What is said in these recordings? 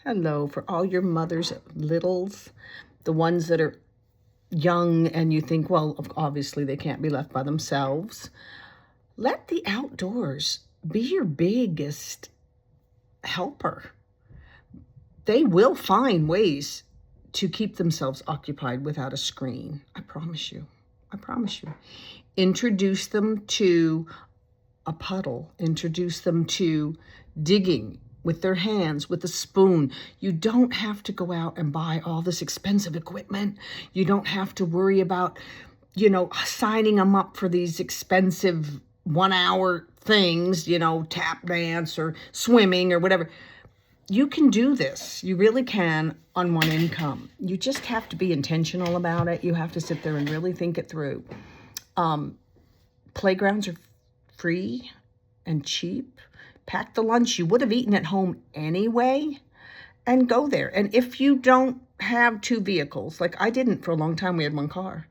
Hello, for all your mothers, littles, the ones that are young and you think, well, obviously they can't be left by themselves. Let the outdoors be your biggest helper. They will find ways to keep themselves occupied without a screen. I promise you. I promise you. Introduce them to a puddle. Introduce them to digging with their hands, with a spoon. You don't have to go out and buy all this expensive equipment. You don't have to worry about, signing them up for these expensive 1 hour things, tap dance or swimming or whatever. You can do this. You really can on one income. You just have to be intentional about it. You have to sit there and really think it through. Playgrounds are free and cheap. Pack the lunch you would have eaten at home anyway and go there. And if you don't have 2 vehicles, like I didn't for a long time, we had 1 car,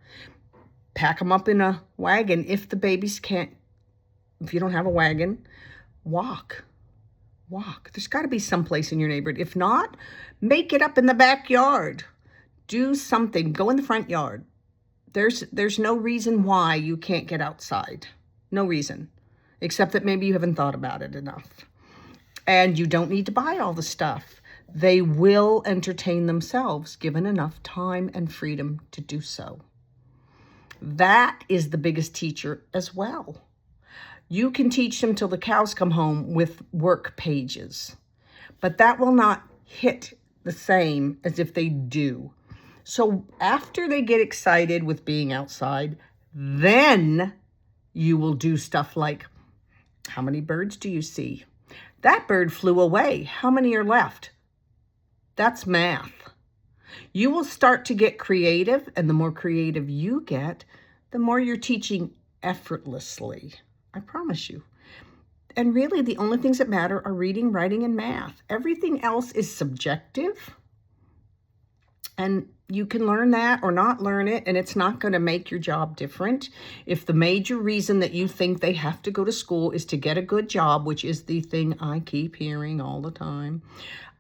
pack them up in a wagon. If the babies if you don't have a wagon, walk. There's got to be some place in your neighborhood. If not, make it up in the backyard. Do something. Go in the front yard. There's no reason why you can't get outside. No reason. Except that maybe you haven't thought about it enough. And you don't need to buy all the stuff. They will entertain themselves given enough time and freedom to do so. That is the biggest teacher as well. You can teach them till the cows come home with work pages, but that will not hit the same as if they do. So after they get excited with being outside, then you will do stuff like, how many birds do you see? That bird flew away. How many are left? That's math. You will start to get creative, and the more creative you get, the more you're teaching effortlessly. I promise you. And really, the only things that matter are reading, writing, and math. Everything else is subjective. And you can learn that or not learn it, and it's not going to make your job different. If the major reason that you think they have to go to school is to get a good job, which is the thing I keep hearing all the time.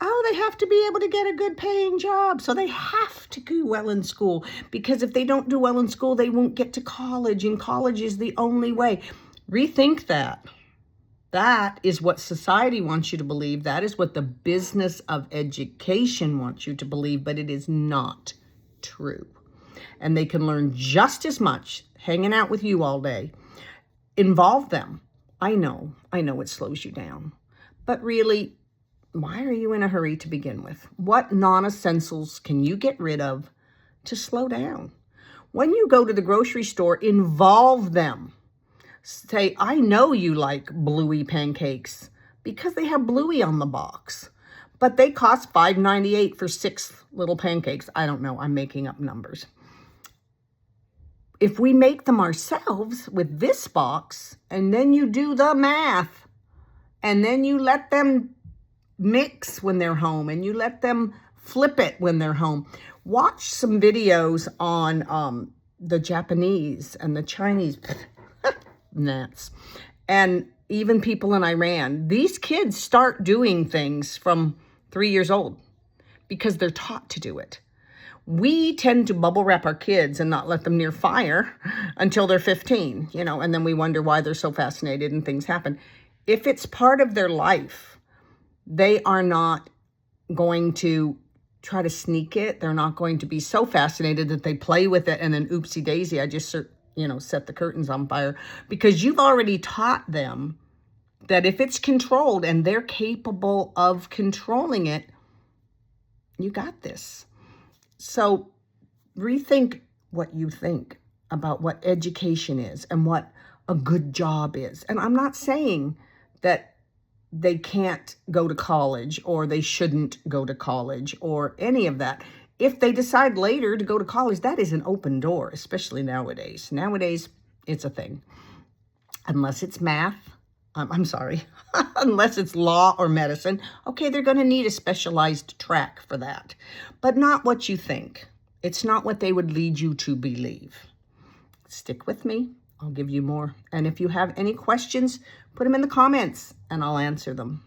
Oh, they have to be able to get a good paying job, so they have to do well in school. Because if they don't do well in school, they won't get to college, and college is the only way. Rethink that. That is what society wants you to believe. That is what the business of education wants you to believe, but it is not true. And they can learn just as much hanging out with you all day. Involve them. I know it slows you down. But really, why are you in a hurry to begin with? What non-essentials can you get rid of to slow down? When you go to the grocery store, involve them. Say, I know you like Bluey pancakes because they have Bluey on the box, but they cost $5.98 for 6 little pancakes. I don't know. I'm making up numbers. If we make them ourselves with this box, and then you do the math, and then you let them mix when they're home, and you let them flip it when they're home. Watch some videos on the Japanese and the Chinese Nats, and even people in Iran. These kids start doing things from 3 years old because they're taught to do it. We tend to bubble wrap our kids and not let them near fire until they're 15, and then we wonder why they're so fascinated and things happen. If it's part of their life, they are not going to try to sneak it. They're not going to be so fascinated that they play with it and then oopsie daisy, I just set the curtains on fire, because you've already taught them that if it's controlled and they're capable of controlling it, you got this. So rethink what you think about what education is and what a good job is. And I'm not saying that they can't go to college or they shouldn't go to college or any of that. If they decide later to go to college, that is an open door, especially nowadays. Nowadays, it's a thing. Unless it's math, unless it's law or medicine, okay, they're going to need a specialized track for that. But not what you think. It's not what they would lead you to believe. Stick with me. I'll give you more. And if you have any questions, put them in the comments and I'll answer them.